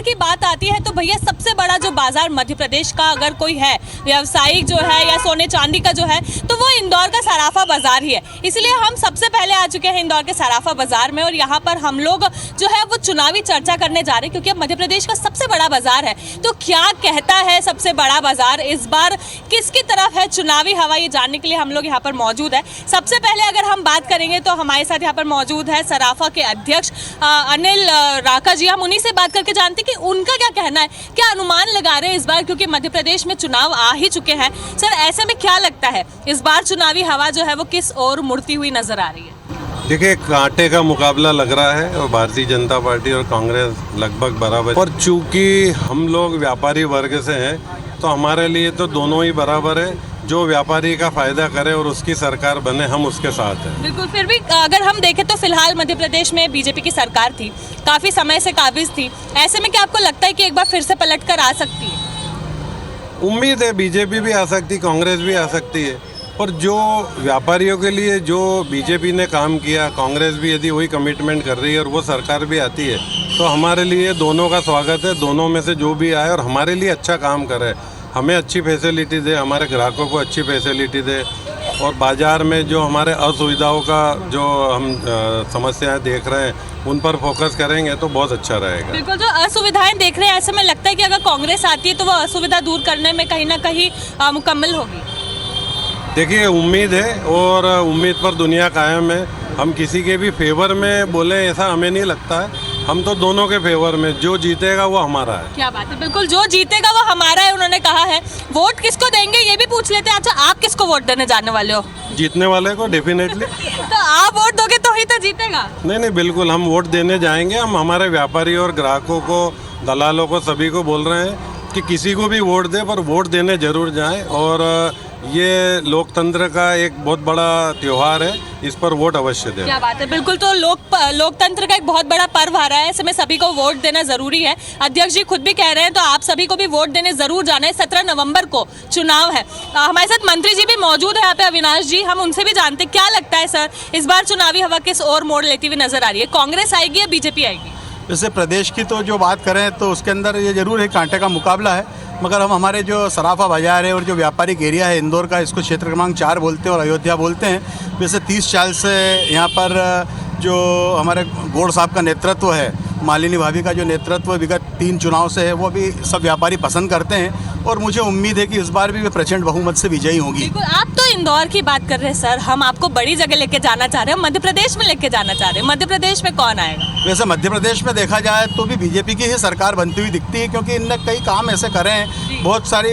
की बात आती है तो भैया सबसे बड़ा जो बाजार मध्य प्रदेश का अगर कोई है व्यावसायिक जो है या सोने चांदी का जो है तो वो इंदौर का सराफा बाजार ही है। इसलिए हम सबसे पहले आ चुके हैं इंदौर के सराफा बाजार में और यहाँ पर हम लोग जो है वो चुनावी चर्चा करने जा रहे हैं क्योंकि अब मध्य प्रदेश का सबसे बड़ा बाजार है। तो क्या कहता है सबसे बड़ा बाजार इस बार किसकी तरफ है चुनावी हवा, ये जानने के लिए हम लोग यहाँ पर मौजूद है। सबसे पहले अगर हम बात करेंगे तो हमारे साथ यहाँ पर मौजूद है सराफा के अध्यक्ष अनिल राका जी। हम उन्हीं से बात करके जानते हैं कि उनका क्या कहना है, क्या अनुमान लगा रहे हैं इस बार, क्योंकि मध्य प्रदेश में चुनाव आ ही चुके हैं। सर ऐसे में क्या लगता है इस बार चुनावी हवा जो है वो किस ओर मुड़ती हुई नजर आ रही है? देखिए, कांटे का मुकाबला लग रहा है और भारतीय जनता पार्टी और कांग्रेस लगभग बराबर, और चूंकि हम लोग व्यापारी वर्ग से हैं तो हमारे लिए तो दोनों ही बराबर है। जो व्यापारी का फायदा करे और उसकी सरकार बने, हम उसके साथ हैं। बिल्कुल। फिर भी अगर हम देखें तो फिलहाल मध्य प्रदेश में बीजेपी की सरकार थी, काफी समय से काबिज थी। ऐसे में क्या आपको लगता है कि एक बार फिर से पलट कर आ सकती है? उम्मीद है बीजेपी भी आ सकती, कांग्रेस भी आ सकती है। और जो व्यापारियों के लिए जो बीजेपी ने काम किया, कांग्रेस भी यदि वही कमिटमेंट कर रही है और वो सरकार भी आती है तो हमारे लिए दोनों का स्वागत है। दोनों में से जो भी आए और हमारे लिए अच्छा काम करे, हमें अच्छी फैसिलिटी दे, हमारे ग्राहकों को अच्छी फैसिलिटी दे, और बाज़ार में जो हमारे असुविधाओं का जो हम समस्याएं देख रहे हैं उन पर फोकस करेंगे तो बहुत अच्छा रहेगा। बिल्कुल, जो असुविधाएं देख रहे हैं ऐसे में लगता है कि अगर कांग्रेस आती है तो वो असुविधा दूर करने में कहीं ना कहीं मुकम्मल होगी। देखिए, उम्मीद है और उम्मीद पर दुनिया कायम है। हम किसी के भी फेवर में बोले ऐसा हमें नहीं लगता है। हम तो दोनों के फेवर में, जो जीतेगा वो हमारा है। क्या बात है, बिल्कुल, जो जीतेगा वो हमारा है उन्होंने कहा है। वोट किसको देंगे ये भी पूछ लेते हैं। अच्छा, आप किसको वोट देने जाने वाले हो? जीतने वाले को डेफिनेटली। तो आप वोट दोगे तो ही तो जीतेगा। नहीं, बिल्कुल हम वोट देने जाएंगे। हम हमारे व्यापारी और ग्राहकों को, दलालों को, सभी को बोल रहे हैं कि किसी को भी वोट दे, पर वोट देने जरूर जाएं। और ये लोकतंत्र का एक बहुत बड़ा त्योहार है, इस पर वोट अवश्य दें। क्या बात है, बिल्कुल। तो लोकतंत्र का एक बहुत बड़ा पर्व आ रहा है, ऐसे में सभी को वोट देना जरूरी है। अध्यक्ष जी खुद भी कह रहे हैं तो आप सभी को भी वोट देने जरूर जाना है। 17 नवंबर को चुनाव है। हमारे साथ मंत्री जी भी मौजूद है यहाँ पे, अविनाश जी। हम उनसे भी जानते हैं क्या लगता है सर इस बार चुनावी हवा किस ओर मोड़ लेती हुई नजर आ रही है? कांग्रेस आएगी या बीजेपी आएगी? वैसे प्रदेश की तो जो बात करें तो उसके अंदर ये जरूर है कांटे का मुकाबला है, मगर हम हमारे जो सराफा बाजार है और जो व्यापारिक एरिया है इंदौर का, इसको क्षेत्र क्रमांक 4 बोलते हैं और अयोध्या बोलते हैं। वैसे 30 साल से यहाँ पर जो हमारे गौड़ साहब का नेतृत्व है, मालिनी भाभी का जो नेतृत्व विगत 3 चुनाव से है, वो भी सब व्यापारी पसंद करते हैं और मुझे उम्मीद है कि इस बार भी वे प्रचंड बहुमत से विजयी होंगी। बिल्कुल। आप तो इंदौर की बात कर रहे हैं सर, हम आपको बड़ी जगह लेके जाना चाह रहे हैं, मध्य प्रदेश में लेके जाना चाह रहे हैं। मध्य प्रदेश में कौन आएगा? वैसे मध्य प्रदेश में देखा जाए तो भी बीजेपी की ही सरकार बनती हुई दिखती है, क्योंकि इनने कई काम ऐसे करे हैं, बहुत सारी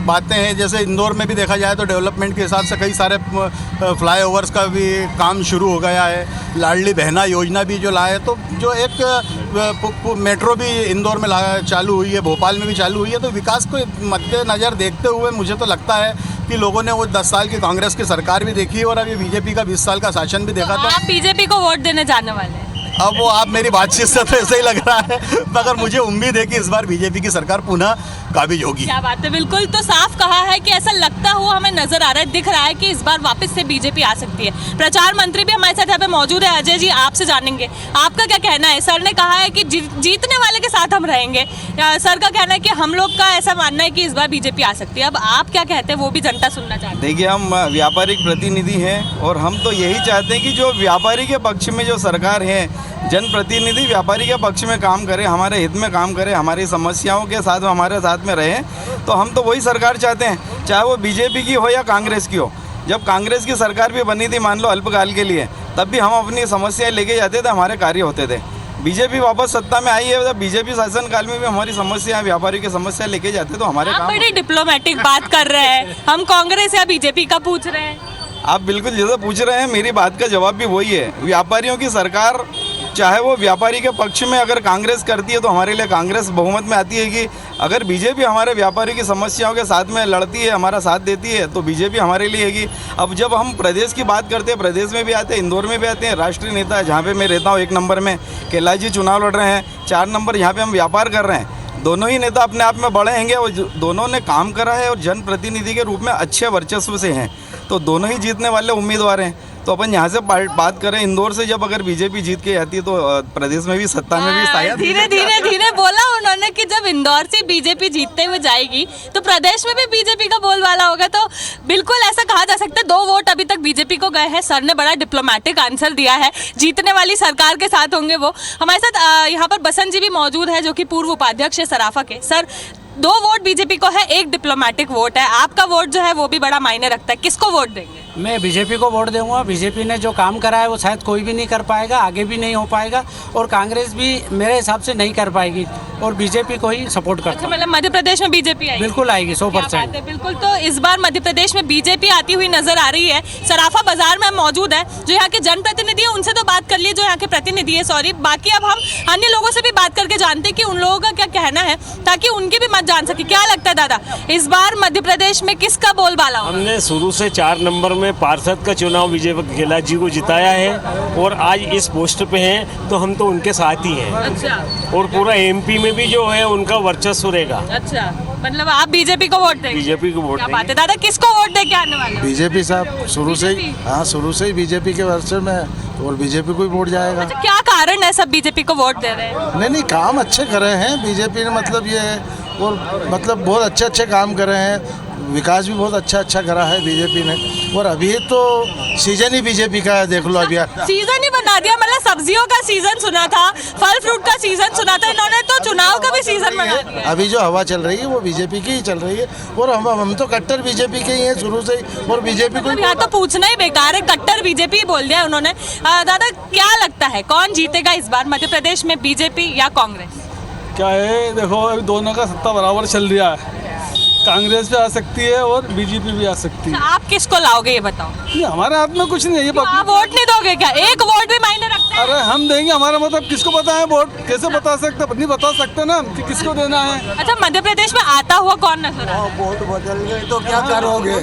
बातें हैं। जैसे इंदौर में भी देखा जाए तो डेवलपमेंट के हिसाब से कई सारे फ्लाईओवर्स का भी काम शुरू हो गया है। लाडली बहना योजना भी जो लाए, तो जो एक मेट्रो भी इंदौर में चालू हुई है, भोपाल में भी चालू हुई है। तो विकास को मद्देनज़र देखते हुए मुझे तो लगता है कि लोगों ने वो 10 साल की कांग्रेस की सरकार भी देखी और अभी बीजेपी का 20 साल का शासन भी देखा। तो आप बीजेपी को वोट देने जाने वाले हैं? अब वो आप मेरी बातचीत से तो ऐसा ही लग रहा है, मगर मुझे उम्मीद है कि इस बार बीजेपी की सरकार पुनः काबिज होगी। क्या बात है, बिल्कुल। तो साफ कहा है कि ऐसा लगता हुआ हमें नजर आ रहा है, दिख रहा है कि इस बार वापस से बीजेपी आ सकती है। प्रचार मंत्री भी हमारे साथ यहाँ पे मौजूद है, अजय जी, आपसे जानेंगे आपका क्या कहना है। सर ने कहा है कि जीतने वाले के साथ हम रहेंगे। सर का कहना है कि हम लोग का ऐसा मानना है कि इस बार बीजेपी आ सकती है। अब आप क्या कहते हैं वो भी जनता सुनना चाहते हैं। देखिए, हम व्यापारिक प्रतिनिधि हैं और हम तो यही चाहते हैं कि जो व्यापारी के पक्ष में जो सरकार है, जनप्रतिनिधि व्यापारी के पक्ष में काम करे, हमारे हित में काम करे, हमारी समस्याओं के साथ हमारे साथ में रहे। तो हम तो वही सरकार चाहते हैं, चाहे वो बीजेपी की हो या कांग्रेस की हो। जब कांग्रेस की सरकार भी बनी थी, मान लो अल्पकाल के लिए, तब भी हम अपनी समस्याएं लेके जाते थे, हमारे कार्य होते थे। बीजेपी वापस सत्ता में आई है, बीजेपी शासन काल में भी हमारी समस्या, व्यापारी की समस्या लेके जाते तो हमारे काम। बड़ी डिप्लोमेटिक बात कर रहे हैं, हम कांग्रेस या बीजेपी का पूछ रहे हैं। आप बिल्कुल जैसा पूछ रहे हैं, मेरी बात का जवाब भी वही है। व्यापारियों की सरकार, चाहे वो व्यापारी के पक्ष में अगर कांग्रेस करती है तो हमारे लिए कांग्रेस बहुमत में आती है कि अगर बीजेपी हमारे व्यापारी की समस्याओं के साथ में लड़ती है, हमारा साथ देती है, तो बीजेपी हमारे लिए है। अब जब हम प्रदेश की बात करते हैं, प्रदेश में भी आते हैं, इंदौर में भी आते हैं। राष्ट्रीय नेता जहाँ पे मैं रहता हूँ 1 नंबर में कैलाश जी चुनाव लड़ रहे हैं, 4 नंबर यहाँ पे हम व्यापार कर रहे हैं। दोनों ही नेता अपने आप में बड़े हैंगे और दोनों ने काम करा है और जनप्रतिनिधि के रूप में अच्छे वर्चस्व से हैं, तो दोनों ही जीतने वाले उम्मीदवार हैं। तो अपन यहाँ से बात करें इंदौर से, जब अगर बीजेपी जीत के आती है तो प्रदेश में भी सत्ता में भी शायद धीरे धीरे धीरे बोला उन्होंने कि जब इंदौर से बीजेपी जीतते हुए जाएगी तो प्रदेश में भी बीजेपी का बोलबाला होगा। तो बिल्कुल ऐसा कहा जा सकता है। 2 वोट अभी तक बीजेपी को गए हैं। सर ने बड़ा डिप्लोमेटिक आंसर दिया है, जीतने वाली सरकार के साथ होंगे वो। हमारे साथ यहाँ पर बसंत जी भी मौजूद है जो कि पूर्व उपाध्यक्ष है सराफा के। सर, 2 वोट बीजेपी को है, 1 डिप्लोमेटिक वोट है। आपका वोट जो है वो भी बड़ा मायने रखता है। किसको वोट देंगे? मैं बीजेपी को वोट दूंगा। बीजेपी ने जो काम करा है वो शायद कोई भी नहीं कर पाएगा, आगे भी नहीं हो पाएगा, और कांग्रेस भी मेरे हिसाब से नहीं कर पाएगी, और बीजेपी को ही सपोर्ट करता अच्छा, हूं। मतलब मध्य प्रदेश में बीजेपी आएगी? बिल्कुल आएगी, 100%। बिल्कुल। तो इस बार मध्य प्रदेश में बीजेपी आती हुई नजर आ रही है। सराफा बाजार में हम मौजूद है, जो यहाँ के जनप्रतिनिधि है उनसे तो बात कर लिए, जो यहाँ के प्रतिनिधि है, सॉरी। बाकी अब हम अन्य लोगों से भी बात करके जानते हैं कि उन लोगों का क्या कहना है, ताकि उनकी भी मत जान सके। क्या लगता है दादा, इस बार मध्य प्रदेश में किसका बोलबाला होगा? हमने शुरू से 4 नंबर में पार्षद का चुनाव विजय गेहलोत जी को जिताया है, और आज इस पोस्ट पे हैं तो हम तो उनके साथ ही हैं। अच्छा। और पूरा एमपी में भी जो है उनका वर्चस्व रहेगा। अच्छा, मतलब आप बीजेपी को वोट देंगे? बीजेपी को वोट क्या देंगे। बात है दादा, किसको वोट दे के आने वाले हो? बीजेपी साहब शुरू से ही, हाँ शुरू से ही बीजेपी के वर्षन में, और बीजेपी को ही वोट जाएगा। अच्छा, क्या कारण है सब बीजेपी को वोट दे रहे हैं? नहीं काम अच्छे करे हैं बीजेपी ने, मतलब ये है, और मतलब बहुत अच्छे काम करे हैं। विकास भी बहुत अच्छा करा है बीजेपी ने, और अभी तो सीजन ही बीजेपी का है, देख लो अभी। सीजन ही बना दिया, मतलब सब्जियों का सीजन सुना था, फल फ्रूट का सीजन सुना था, इन्होंने तो चुनाव का भी सीजन बना दिया। अभी जो हवा चल रही है वो बीजेपी की ही चल रही है, और हम तो कट्टर बीजेपी के ही हैं शुरू से ही, और बीजेपी को यहाँ तो पूछना ही बेकार है, कट्टर बीजेपी बोल दिया उन्होंने। दादा, क्या लगता है कौन जीतेगा इस बार मध्य प्रदेश में, बीजेपी या कांग्रेस? क्या है, देखो अभी दोनों का सत्ता बराबर चल रहा है। कांग्रेस भी आ सकती है और बीजेपी भी आ सकती है। आप किसको लाओगे ये बताओ? ये हमारे हाथ में कुछ नहीं है, ये तो आप वोट नहीं दोगे क्या? एक वोट भी मायने रखता है? अरे हम देंगे, हमारा मतलब किसको पता है वोट कैसे बता सकते, नहीं बता सकते ना कि किसको देना है। अच्छा, मध्य प्रदेश में आता हुआ कौन नजर आ रहा है? वोट बदल गए तो क्या करोगे,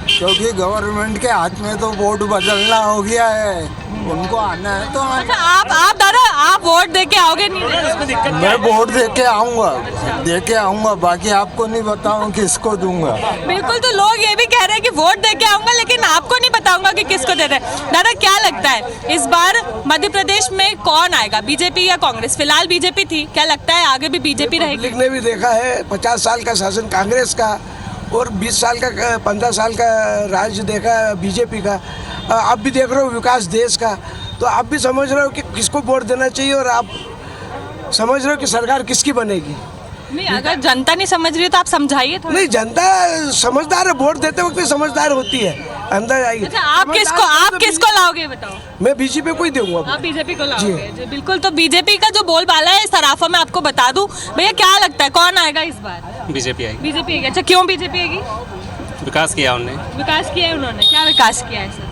क्योंकि गवर्नमेंट के हाथ में तो वोट बदलना हो गया है, उनको आना है तो अच्छा, आप दादा आप वोट दे के आओगे? नहीं, मैं वोट दे के आऊंगा, बाकी आपको नहीं बताऊं किसको दूंगा। बिल्कुल। तो लोग ये भी कह रहे हैं कि वोट दे के आऊंगा, लेकिन आपको नहीं बताऊंगा कि किसको दे रहे हैं। दादा, क्या लगता है इस बार मध्य प्रदेश में कौन आएगा, बीजेपी या कांग्रेस? फिलहाल बीजेपी थी, क्या लगता है आगे भी बीजेपी रहेगी? पब्लिक ने भी देखा है 50 साल का शासन कांग्रेस का, और 20 साल का 15 साल का राज्य देखा है बीजेपी का। आप भी देख रहे हो विकास देश का, तो आप भी समझ रहे हो कि किसको वोट देना चाहिए, और आप समझ रहे हो कि सरकार किसकी बनेगी। नहीं, अगर जनता नहीं समझ रही है तो आप समझाइए थोड़ा। नहीं, जनता समझदार है, वोट देते वक्त समझदार होती है, अंदर आएगी। अच्छा, आप किसको लाओगे बताओ? मैं बीजेपी को ही दूंगा। आप बीजेपी को लाओगे? जी बिल्कुल। तो बीजेपी का जो बोलबाला है सराफा में आपको बता दूं, भैया क्या लगता है कौन आएगा इस बार? बीजेपी आएगी। बीजेपी आएगी। अच्छा, क्यों बीजेपी आएगी? विकास किया उन्होंने। विकास किया है उन्होंने? क्या विकास किया है सर?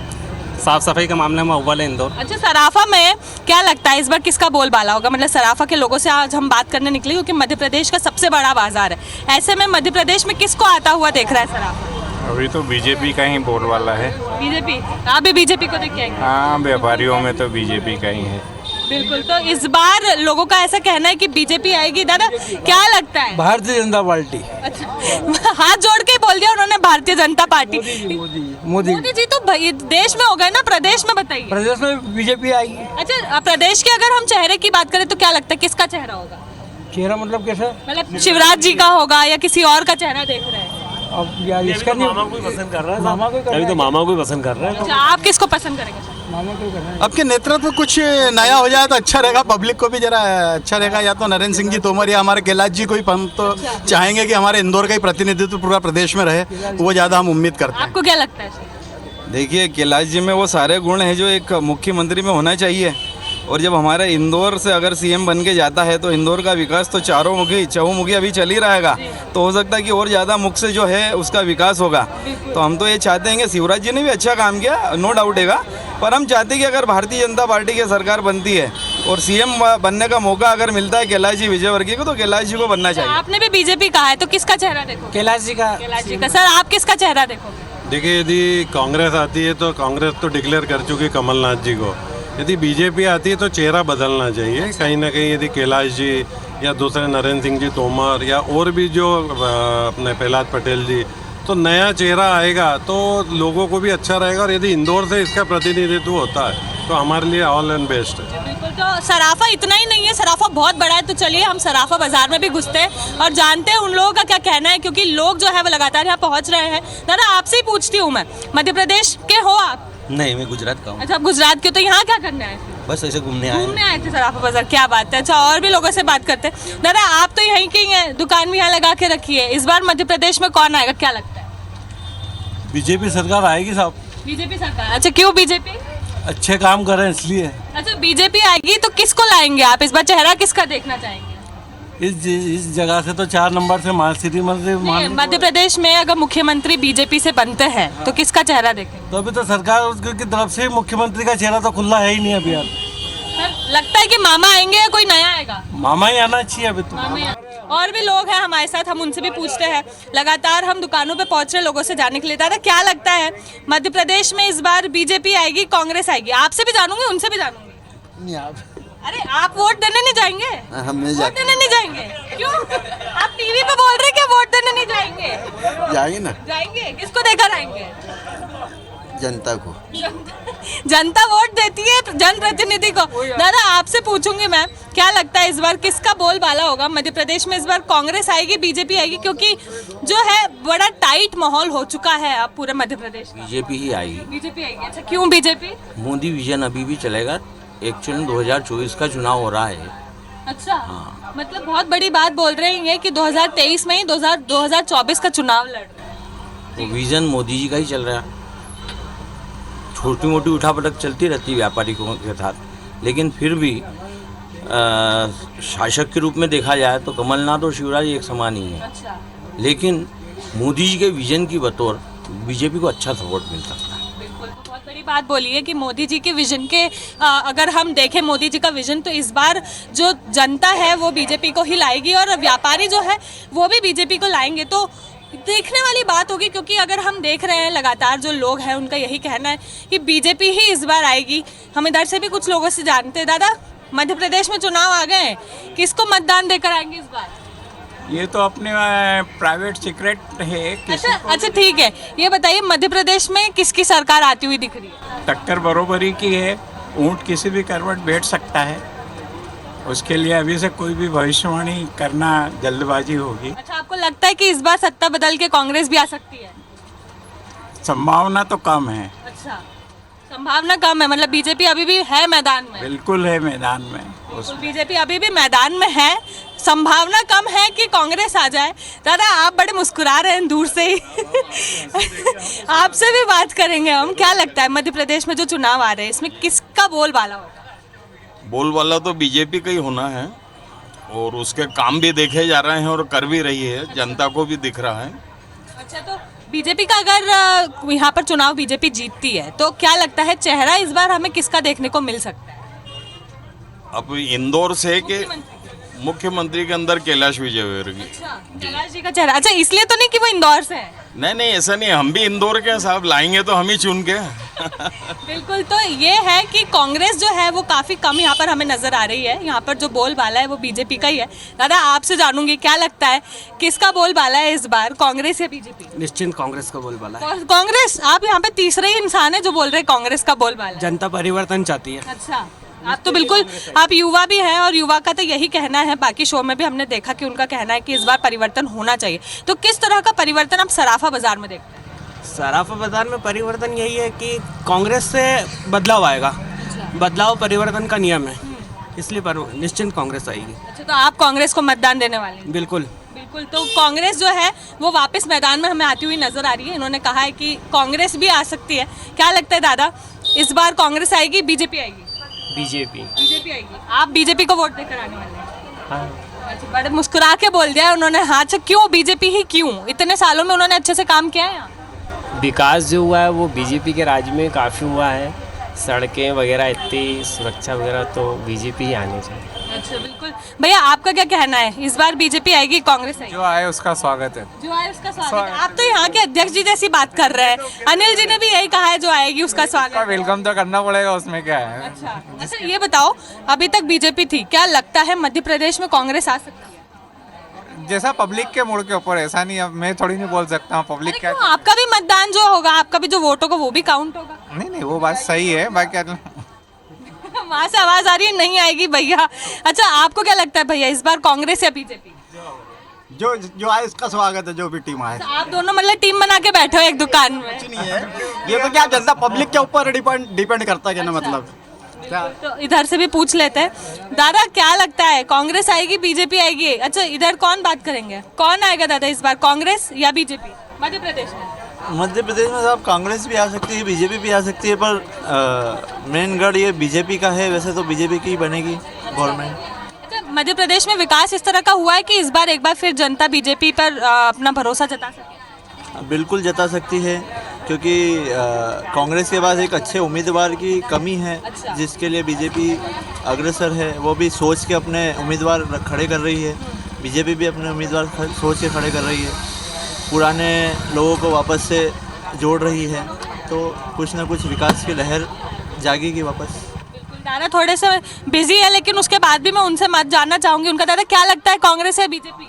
साफ सफाई का मामले में अव्वल है इंदौर। अच्छा, सराफा में क्या लगता है इस बार किसका बोलबाला होगा? मतलब सराफा के लोगों से आज हम बात करने निकले, क्योंकि मध्य प्रदेश का सबसे बड़ा बाजार है। ऐसे में मध्य प्रदेश में किसको आता हुआ देख रहा है सराफा? अभी तो बीजेपी का ही बोलबाला है। बीजेपी? आप भी बीजेपी को देख के आएंगे? हाँ, व्यापारियों में तो बीजेपी का ही है। बिल्कुल। तो इस बार लोगों का ऐसा कहना है कि बीजेपी आएगी। दादा, क्या लगता है? भारतीय जनता पार्टी। अच्छा, हाथ जोड़ के बोल दिया उन्होंने भारतीय जनता पार्टी। मोदी जी तो देश में हो गए ना, प्रदेश में बताइए। प्रदेश में बीजेपी आएगी। अच्छा, प्रदेश के अगर हम चेहरे की बात करें तो क्या लगता है किसका चेहरा होगा? चेहरा मतलब कैसा? मतलब शिवराज जी का होगा या किसी और का चेहरा देख रहे हैं? अब यार इसका नहीं, मामा को ही पसंद कर रहा है। मामा को ही कर रहा अभी है। तो मामा को ही पसंद कर रहा है। अच्छा, आप किसको पसंद करेंगे? मामा को ही कर रहा है। अब के नेतृत्व में कुछ नया हो जाए तो अच्छा रहेगा, पब्लिक को भी जरा अच्छा रहेगा। या तो नरेंद्र सिंह जी तोमर या हमारे गेहलोत जी को ही हम तो चाहेंगे कि हमारे इंदौर का ही प्रतिनिधित्व पूरा प्रदेश में रहे, वो ज़्यादा हम उम्मीद करते हैं। आपको क्या लगता है? देखिए, गेहलोत जी में वो सारे गुण हैं जो एक मुख्यमंत्री में होना चाहिए, और जब हमारे इंदौर से अगर सीएम बन के जाता है तो इंदौर का विकास तो चहुमुखी अभी चल ही रहेगा, तो हो सकता है कि और ज़्यादा मुख से जो है उसका विकास होगा। तो हम तो ये चाहते हैं कि शिवराज जी ने भी अच्छा काम किया, नो डाउट है, पर हम चाहते हैं कि अगर भारतीय जनता पार्टी की सरकार बनती है और सीएम बनने का मौका अगर मिलता है गेहलोत जी विजयवर्गीय को, तो गेहलोत जी को बनना चाहिए। आपने भी बीजेपी कहा है, तो किसका चेहरा देखो? कैलाश जी का। कैलाश जी का। सर, आप किसका चेहरा देखो? देखिए, यदि कांग्रेस आती है तो कांग्रेस तो डिक्लेयर कर चुकी कमलनाथ जी को। यदि बीजेपी आती है तो चेहरा बदलना चाहिए कहीं ना कहीं। यदि कैलाश जी या दूसरे नरेंद्र सिंह जी तोमर या और भी जो अपने प्रहलाद पटेल जी, तो नया चेहरा आएगा तो लोगों को भी अच्छा रहेगा, और यदि इंदौर से इसका प्रतिनिधित्व होता है तो हमारे लिए ऑल एंड बेस्ट है। बिल्कुल, तो सराफा इतना ही नहीं है, सराफा बहुत बड़ा है। तो चलिए हम सराफा बाजार में भी घुसते हैं और जानते हैं उन लोगों का क्या कहना है, क्योंकि लोग जो है वो लगातार यहाँ पहुँच रहे हैं। दादा आपसे ही पूछती हूँ मैं, मध्य प्रदेश के हो आप? नहीं, मैं गुजरात का हूँ। अच्छा, आप गुजरात के, तो यहाँ क्या करने आए थे? बस ऐसे घूमने आए थे सराफा बाजार। क्या बात है। अच्छा, और भी लोगों से बात करते हैं। दादा आप तो यहीं के ही हैं, दुकान भी यहाँ लगा के रखी है। इस बार मध्य प्रदेश में कौन आएगा, क्या लगता है? बीजेपी सरकार आएगी साहब। बीजेपी सरकार। अच्छा, क्यों बीजेपी? अच्छे काम कर रहे हैं इसलिए। अच्छा, बीजेपी आएगी तो किसको लाएंगे आप इस बार? चेहरा किसका देखना चाहेंगे? इस जगह से तो 4 नंबर से मध्य प्रदेश में अगर मुख्यमंत्री बीजेपी से बनते हैं तो किसका चेहरा देखेंगे? तो अभी तो सरकार की तरफ से मुख्यमंत्री का चेहरा तो खुला है ही नहीं अभी यार। लगता है कि मामा आएंगे या कोई नया आएगा? मामा ही आना चाहिए अभी तो। और भी लोग हैं हमारे साथ, हम उनसे भी पूछते हैं। लगातार हम दुकानों पे पहुंच रहे लोगों से जानने के लिए। दादा क्या लगता है मध्य प्रदेश में इस बार बीजेपी आएगी, कांग्रेस आएगी? आपसे भी जानूंगी, उनसे भी जानूंगी। अरे आप वोट देने नहीं जाएंगे? हम नहीं वोट देने नहीं जाएंगे? क्यों? आप टीवी पे बोल रहे क्या वोट देने नहीं जाएंगे? जाएंगे ना। जाएंगे। किसको देकर आएंगे? जनता को। जनता वोट देती है जनप्रतिनिधि को। दादा आपसे पूछूंगी मैं, क्या लगता है इस बार किसका बोलबाला होगा मध्य प्रदेश में? इस बार कांग्रेस आएगी, बीजेपी आएगी? क्योंकि जो है बड़ा टाइट माहौल हो चुका है अब पूरे मध्य प्रदेश में। बीजेपी ही आएगी। बीजेपी आएगी। अच्छा, क्यों बीजेपी? मोदी विजन अभी भी चलेगा। एक्चुअली 2024 का चुनाव हो रहा है। अच्छा, हाँ। मतलब बहुत बड़ी बात बोल रहे हैं कि 2023 में ही 2024 का चुनाव लड़ रहे हैं। तो विजन मोदी जी का ही चल रहा है। छोटी मोटी उठापटक चलती रहती है व्यापारियों के साथ, लेकिन फिर भी शासक के रूप में देखा जाए तो कमलनाथ और शिवराज एक समान ही है। अच्छा। लेकिन मोदी जी के विजन की बतौर बीजेपी को अच्छा सपोर्ट मिल सकता है। बिल्कुल, बहुत बड़ी बात बोली है कि मोदी जी के विजन के अगर हम देखें मोदी जी का विजन, तो इस बार जो जनता है वो बीजेपी को ही लाएगी और व्यापारी जो है वो भी बीजेपी को लाएंगे। तो देखने वाली बात होगी, क्योंकि अगर हम देख रहे हैं लगातार जो लोग हैं उनका यही कहना है कि बीजेपी ही इस बार आएगी। हम इधर से भी कुछ लोगों से जानते हैं। दादा मध्य प्रदेश में चुनाव आ गए हैं, किसको मतदान देकर आएंगे इस बार? ये तो अपने प्राइवेट सीक्रेट है। अच्छा ठीक है, ये बताइए मध्य प्रदेश में किसकी सरकार आती हुई दिख रही है? टक्कर बरोबरी की है। ऊंट किसी भी करवट बैठ सकता है, उसके लिए अभी से कोई भी भविष्यवाणी करना जल्दबाजी होगी। अच्छा, आपको लगता है कि इस बार सत्ता बदल के कांग्रेस भी आ सकती है? संभावना तो कम है। अच्छा, संभावना कम है, मतलब बीजेपी अभी भी है मैदान में? बिल्कुल है मैदान में। बीजेपी अभी भी मैदान में है, संभावना कम है कि कांग्रेस आ जाए। दादा आप बड़े मुस्कुरा रहे हैं दूर से ही आपसे भी बात करेंगे हम। क्या लगता है मध्य प्रदेश में जो चुनाव आ रहे हैं इसमें किसका बोलबाला होगा? बोलबाला तो बीजेपी का ही होना है, और उसके काम भी देखे जा रहे हैं और कर भी रही है, जनता को भी दिख रहा है। अच्छा, तो बीजेपी का अगर यहाँ पर चुनाव बीजेपी जीतती है तो क्या लगता है चेहरा इस बार हमें किसका देखने को मिल सकता है? अब इंदौर से के मुख्यमंत्री के अंदर कैलाश विजयवर्गीय। अच्छा, कैलाश जी का चेहरा। अच्छा, इसलिए तो नहीं कि वो इंदौर से है? नहीं ऐसा नहीं, हम भी इंदौर के साहब, लाएंगे तो हम ही चुन के बिल्कुल, तो ये है कि कांग्रेस जो है वो काफ़ी कम यहाँ पर हमें नज़र आ रही है। यहाँ पर जो बोलबाला है वो बीजेपी का ही है। दादा आपसे जानूंगी, क्या लगता है किसका बोलबाला है इस बार, कांग्रेस या बीजेपी? निश्चित कांग्रेस का बोलबाला है। कांग्रेस? आप यहाँ पे तीसरे ही इंसान है जो बोल रहे हैं कांग्रेस का बोलबाला। जनता परिवर्तन चाहती है। अच्छा, आप तो बिल्कुल, आप युवा भी हैं और युवा का तो यही कहना है। बाकी शो में भी हमने देखा कि उनका कहना है कि इस बार परिवर्तन होना चाहिए। तो किस तरह का परिवर्तन आप सराफा बाजार में देखते हैं? सराफा बाजार में परिवर्तन यही है कि कांग्रेस से बदलाव आएगा। बदलाव परिवर्तन का नियम है, इसलिए निश्चित कांग्रेस आएगी। अच्छा, तो आप कांग्रेस को मतदान देने वाले हैं? बिल्कुल बिल्कुल। तो कांग्रेस जो है वो वापस मैदान में हमें आती हुई नजर आ रही है। इन्होंने कहा है कि कांग्रेस भी आ सकती है। क्या लगता है दादा इस बार कांग्रेस आएगी, बीजेपी आएगी? बीजेपी आएगी। आप बीजेपी को वोट देकर आने वाले हैं? हाँ। अच्छा, बड़े मुस्कुरा के बोल दिया उन्होंने। हाँ, अच्छा क्यों बीजेपी ही क्यों? इतने सालों में उन्होंने अच्छे से काम किया है यहाँ? विकास जो हुआ है वो बीजेपी के राज में काफ़ी हुआ है। सड़कें वगैरह इतनी सुरक्षा वगैरह तो बीजेपी ही आनी चाहिए। अच्छा, बिल्कुल। भैया आपका क्या कहना है, इस बार बीजेपी आएगी, कांग्रेस आएगी? जो आए उसका स्वागत है। जो आए उसका स्वागत है। आप तो यहाँ के अध्यक्ष जी जैसी बात कर रहे हैं। अनिल जी ने भी यही कहा है, जो आएगी उसका स्वागत। वेलकम तो करना पड़ेगा, उसमें क्या है। अच्छा, ये बताओ, अभी तक बीजेपी थी, क्या लगता है मध्य प्रदेश में कांग्रेस आ सकती है? जैसा पब्लिक के मूड के ऊपर, ऐसा नहीं, अब मैं थोड़ी नहीं बोल सकता हूँ पब्लिक क्या। क्यों? आपका भी मतदान जो होगा, आपका भी जो वोट होगा वो भी काउंट होगा। नहीं वो बात सही है, बाकी वहाँ से आवाज आ रही है, नहीं आएगी भैया। अच्छा, आपको क्या लगता है भैया, इस बार कांग्रेस या बीजेपी? जो आए इसका स्वागत है, जो भी टीम आए। आप दोनों मतलब टीम बना के बैठे हो एक दुकान में? कुछ नहीं है, ये तो क्या जनता पब्लिक के ऊपर डिपेंड करता है, क्या ना मतलब क्या। तो इधर से भी पूछ लेते हैं। दादा क्या लगता है, कांग्रेस आएगी बीजेपी आएगी? अच्छा, इधर कौन बात करेंगे, कौन आएगा दादा इस बार, कांग्रेस या बीजेपी मध्य प्रदेश में? मध्य प्रदेश में साहब कांग्रेस भी आ सकती है, बीजेपी भी आ सकती है, पर मेन गढ़ ये बीजेपी का है। वैसे तो बीजेपी की बनेगी गवर्नमेंट। अच्छा, मध्य प्रदेश में विकास इस तरह का हुआ है कि इस बार एक बार फिर जनता बीजेपी पर अपना भरोसा जता सके? बिल्कुल जता सकती है, क्योंकि कांग्रेस के पास एक अच्छे उम्मीदवार की कमी है। अच्छा। जिसके लिए बीजेपी अग्रसर है, वो भी सोच के अपने उम्मीदवार खड़े कर रही है। बीजेपी भी अपने उम्मीदवार सोच के खड़े कर रही है, पुराने लोगों को वापस से जोड़ रही है, तो कुछ ना कुछ विकास की लहर जागेगी वापस। दादा थोड़े से बिजी है, लेकिन उसके बाद भी मैं उनसे मत जानना चाहूंगी उनका। दादा क्या लगता है, कांग्रेस या बीजेपी?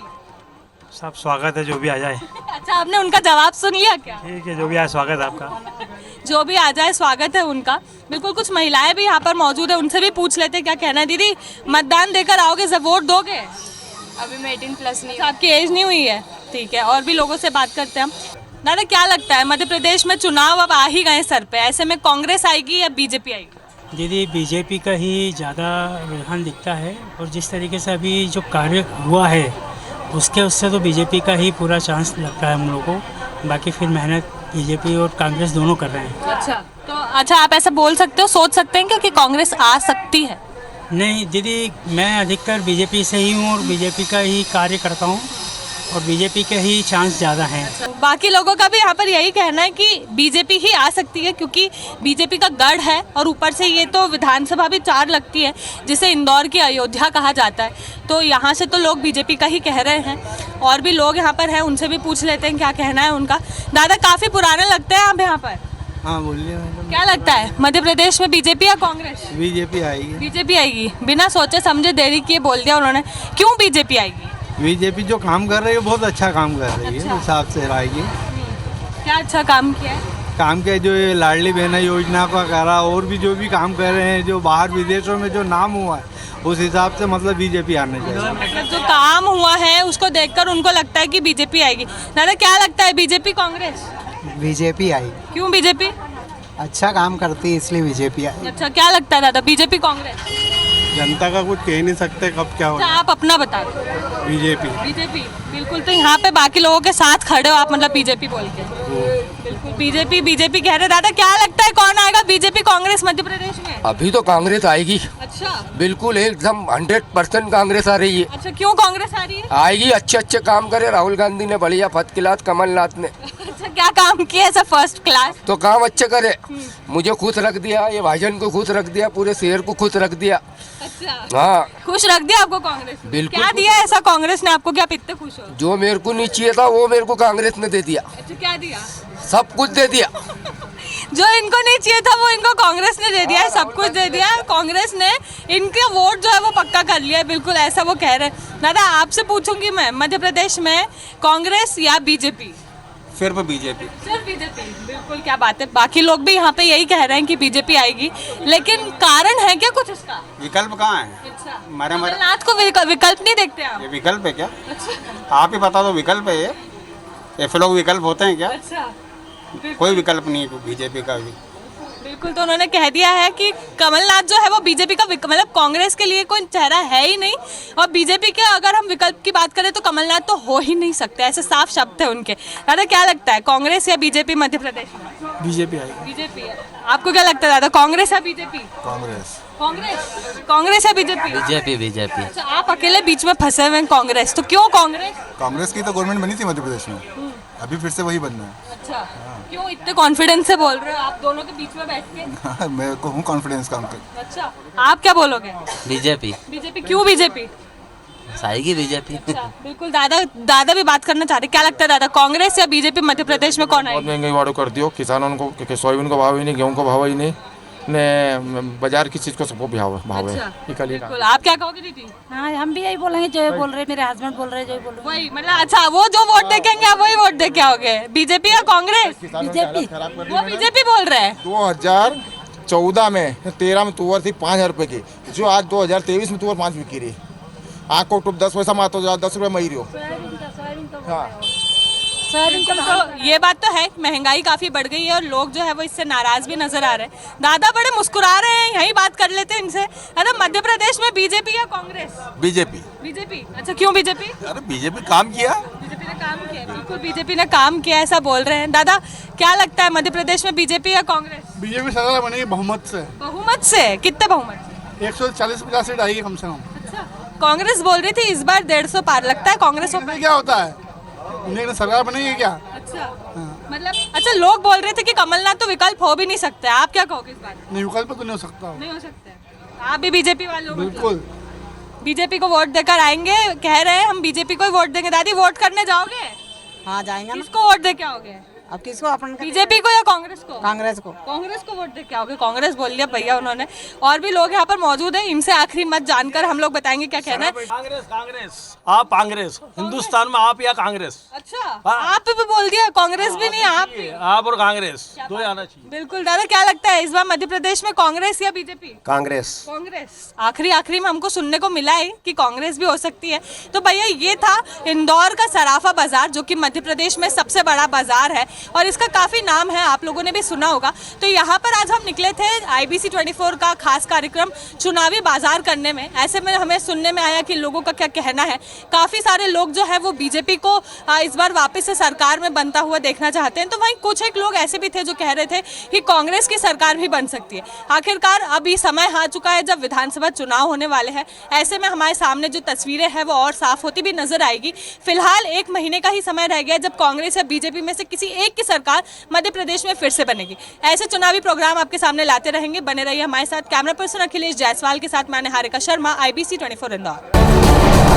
सब स्वागत है, जो भी आ जाए। अच्छा, आपने उनका जवाब सुन लिया क्या? ठीक है, जो भी आए स्वागत है आपका। जो भी आ जाए स्वागत है उनका। बिल्कुल, कुछ महिलाएं भी यहाँ पर मौजूद है, उनसे भी पूछ लेते हैं क्या कहना है। दीदी, मतदान देकर आओगे, जब वोट दोगे? अभी मैं 18+ नहीं। आपकी एज नहीं हुई है, ठीक है। और भी लोगों से बात करते हैं हम। दादा क्या लगता है, मध्य प्रदेश में चुनाव अब आ ही गए सर पे, ऐसे में कांग्रेस आएगी या बीजेपी आएगी? दीदी बीजेपी का ही ज़्यादा रुझान दिखता है, और जिस तरीके से अभी जो कार्य हुआ है उससे तो बीजेपी का ही पूरा चांस लगता है हम लोग को। बाकी फिर मेहनत बीजेपी और कांग्रेस दोनों कर रहे हैं। अच्छा, तो अच्छा आप ऐसा बोल सकते हो, सोच सकते हैं क्या कि कांग्रेस आ सकती है? नहीं दीदी, मैं अधिकतर बीजेपी से ही हूँ और बीजेपी का ही कार्य करता हूँ, और बीजेपी के ही चांस ज़्यादा हैं। बाकी लोगों का भी यहाँ पर यही कहना है कि बीजेपी ही आ सकती है, क्योंकि बीजेपी का गढ़ है, और ऊपर से ये तो विधानसभा भी 4 लगती है, जिसे इंदौर की अयोध्या कहा जाता है। तो यहाँ से तो लोग बीजेपी का ही कह रहे हैं। और भी लोग यहाँ पर हैं, उनसे भी पूछ लेते हैं क्या कहना है उनका। दादा काफ़ी पुराने लगते हैं आप यहाँ पर। हाँ बोलिए मैडम। क्या लगता है, मध्य प्रदेश में बीजेपी या कांग्रेस? बीजेपी आएगी। बीजेपी आएगी, बिना सोचे समझे देरी किए बोल दिया उन्होंने। क्यों बीजेपी आएगी? बीजेपी जो काम कर रही है बहुत अच्छा काम कर रही है, हिसाब से आएगी। क्या अच्छा काम किया है? काम किया, जो ये लाडली बहना योजना का करा, और भी जो भी काम कर रहे हैं, जो बाहर विदेशों में जो नाम हुआ है, उस हिसाब से मतलब बीजेपी आने चाहिए। मतलब जो काम हुआ है उसको देखकर उनको लगता है कि बीजेपी आएगी। दादा क्या लगता है, बीजेपी कांग्रेस? बीजेपी आएगी। क्यों बीजेपी? अच्छा काम करती है इसलिए बीजेपी आएगी। अच्छा, क्या लगता है दादा, बीजेपी कांग्रेस? जनता का कुछ कह नहीं सकते कब क्या हो। अच्छा, आप अपना बता दो। बीजेपी। बीजेपी, बिल्कुल। तो यहाँ पे बाकी लोगों के साथ खड़े हो आप, मतलब बीजेपी बोल के? बिल्कुल बीजेपी बीजेपी कह रहे। दादा क्या लगता है, कौन आएगा, बीजेपी कांग्रेस मध्य प्रदेश में? अभी तो कांग्रेस आएगी। अच्छा, बिल्कुल एकदम 100% कांग्रेस आ रही है। अच्छा, क्यों कांग्रेस आ रही है? आएगी, अच्छे अच्छे काम करे राहुल गांधी ने, बढ़िया फर्स्ट क्लास, कमलनाथ ने। अच्छा, क्या काम किया ऐसा फर्स्ट क्लास? तो काम अच्छे करे, मुझे खुश रख दिया, ये भाईजान को खुश रख दिया, पूरे शहर को खुश रख दिया। अच्छा, हाँ, खुश रख दिया आपको कांग्रेस? बिल्कुल। क्या दिया ऐसा कांग्रेस ने आपको, क्या आप इतने खुश हो? जो मेरे को नहीं चाहिए था वो मेरे को कांग्रेस ने दे दिया। अच्छा, क्या दिया? सब कुछ दे दिया। जो इनको नहीं चाहिए था वो इनको कांग्रेस ने दे दिया है, सब कुछ दे दिया है कांग्रेस ने। इनके वोट जो है वो पक्का कर लिया है, बिल्कुल ऐसा वो कह रहे हैं। दादा आपसे पूछूंगी मैं, मध्य प्रदेश में कांग्रेस या बीजेपी? सिर्फ बीजेपी। सिर्फ बीजेपी, बिल्कुल। क्या बात है, बाकी लोग भी यहाँ पे यही कह रहे हैं कि बीजेपी आएगी, लेकिन कारण है क्या कुछ इसका? विकल्प कहाँ है? अच्छा, हमारे कमलनाथ को विकल्प नहीं देखते आप? ये विकल्प है क्या? आप ही बता दो, विकल्प है ये? ऐसे लोग विकल्प होते हैं क्या? अच्छा, कोई विकल्प नहीं है बीजेपी का भी। बिल्कुल। तो उन्होंने कह दिया है कि कमलनाथ जो है वो बीजेपी का मतलब कांग्रेस के लिए कोई चेहरा है ही नहीं, और बीजेपी के अगर हम विकल्प की बात करें तो कमलनाथ तो हो ही नहीं सकते, ऐसे साफ शब्द है उनके। दादा क्या लगता है, कांग्रेस या बीजेपी मध्य प्रदेश में? बीजेपी आएगी। बीजेपी है। आपको क्या लगता है दादा, कांग्रेस या बीजेपी? कांग्रेस। कांग्रेस, कांग्रेस या बीजेपी? BJP BJP. अच्छा, आप अकेले बीच में फंसे हुए हैं कांग्रेस, तो क्यों कांग्रेस? कांग्रेस की तो गवर्नमेंट बनी थी मध्य प्रदेश में, अभी फिर से वही बनना है। अच्छा, क्यों इतने कॉन्फिडेंस से बोल रहे हो आप दोनों के बीच में बैठ के? मैं को हूँ कॉन्फिडेंस काम कर। अच्छा, आप क्या बोलोगे? बीजेपी। बीजेपी, क्यों बीजेपी? आएगी बीजेपी। अच्छा, बिल्कुल। दादा भी बात करना चाह रहे, क्या लगता है दादा, कांग्रेस या बीजेपी मध्य प्रदेश में कौन आएगी? बहुत महंगाई वाड़ो कर दियो, किसानों को सोयाबीन का भाव ही नहीं, गेहूं का भाव ही नहीं, ने बाजार की चीज़ को सबको भाव है इकली का। बिल्कुल। आप क्या कहोगे दीदी? हाँ, हम भी यही बोलेंगे जो बोल रहे, मेरे हस्बैंड बोल रहे जो बोल रहे। वही मतलब अच्छा, वो जो वोट देखेंगे आप वही वोट दे के आओगे? बीजेपी या कांग्रेस? बीजेपी। वो बीजेपी बोल रहे हैं। 2014 में 13 में तुअर थी 5,000 रुपये की, जो आज 2023 में तुअर 5 बिकी रही। आँख को टुप 10 पैसा मातो 10 रुपये मही रही हो। हाँ, तो ये बात तो है, महंगाई काफी बढ़ गई है और लोग जो है वो इससे नाराज भी नजर आ रहे हैं। दादा बड़े मुस्कुरा रहे हैं, यही बात कर लेते हैं इनसे। अरे मध्य प्रदेश में बीजेपी या कांग्रेस? बीजेपी। बीजेपी। अच्छा, क्यों बीजेपी? अरे बीजेपी काम किया। बीजेपी ने काम किया, बिल्कुल बीजेपी ने काम किया, ऐसा बोल रहे हैं। दादा क्या लगता है मध्य प्रदेश में बीजेपी या कांग्रेस? बीजेपी सरकार बनेगी बहुमत से। बहुमत से? कितने बहुमत से? 140-50 सीट आएगी कम से कम। अच्छा, कांग्रेस बोल रही थी इस बार 150 पार, लगता है कांग्रेस को? क्या होता है, उन्हें सरकार बनेगी क्या? अच्छा, मतलब अच्छा, लोग बोल रहे थे कि कमलनाथ तो विकल्प हो भी नहीं सकते, आप क्या कहोगे इस बारे में? नहीं, विकल्प तो नहीं हो सकता। नहीं हो सकते। आप भी बीजेपी वाले हो? बिल्कुल। बीजेपी को वोट देकर आएंगे, कह रहे हैं हम बीजेपी को ही वोट देंगे। दादी वोट करने जाओगे? हाँ, जाएंगे। किसको वोट दे के आओगे? अब किसको? अपन बीजेपी को या कांग्रेस को? कांग्रेस को। कांग्रेस को वोट दे के आओगे? कांग्रेस बोल दिया भैया उन्होंने। और भी लोग यहाँ पर मौजूद हैं, इनसे आखिरी मत जानकर हम लोग बताएंगे क्या कहना है। कांग्रेस कांग्रेस, आप कांग्रेस, हिंदुस्तान में आप या कांग्रेस? अच्छा, आप भी बोल दिया, कांग्रेस भी नहीं, आप भी? आप और कांग्रेस दो ही आना चाहिए। बिल्कुल। दादा क्या लगता है इस बार मध्य प्रदेश में कांग्रेस या बीजेपी? कांग्रेस। कांग्रेस। आखिरी में हमको सुनने को मिला है कि कांग्रेस भी हो सकती है। तो भैया ये था इंदौर का सराफा बाजार, जो कि मध्य प्रदेश में सबसे बड़ा बाजार है और इसका काफी नाम है, आप लोगों ने भी सुना होगा। तो यहाँ पर आज हम निकले थे IBC 24 का खास कार्यक्रम चुनावी बाजार करने में। ऐसे में हमें सुनने में आया कि लोगों का क्या कहना है। काफी सारे लोग जो है वो बीजेपी को इस बार वापस से सरकार में बनता हुआ देखना चाहते हैं। तो वहीं कुछ एक लोग ऐसे भी थे जो कह रहे थे कि कांग्रेस की सरकार भी बन सकती है। आखिरकार अभी समय आ चुका है जब विधानसभा चुनाव होने वाले हैं। ऐसे में हमारे सामने जो तस्वीरें हैं वो और साफ होती भी नजर आएगी। फिलहाल 1 महीने का ही समय रह गया जब कांग्रेस या बीजेपी में से किसी एक की सरकार मध्य प्रदेश में फिर से बनेगी। ऐसे चुनावी प्रोग्राम आपके सामने लाते रहेंगे, बने रहिए हमारे साथ। कैमरा पर्सन अखिलेश जायसवाल के साथ मैं निहारिका शर्मा, IBC 24 इंदौर।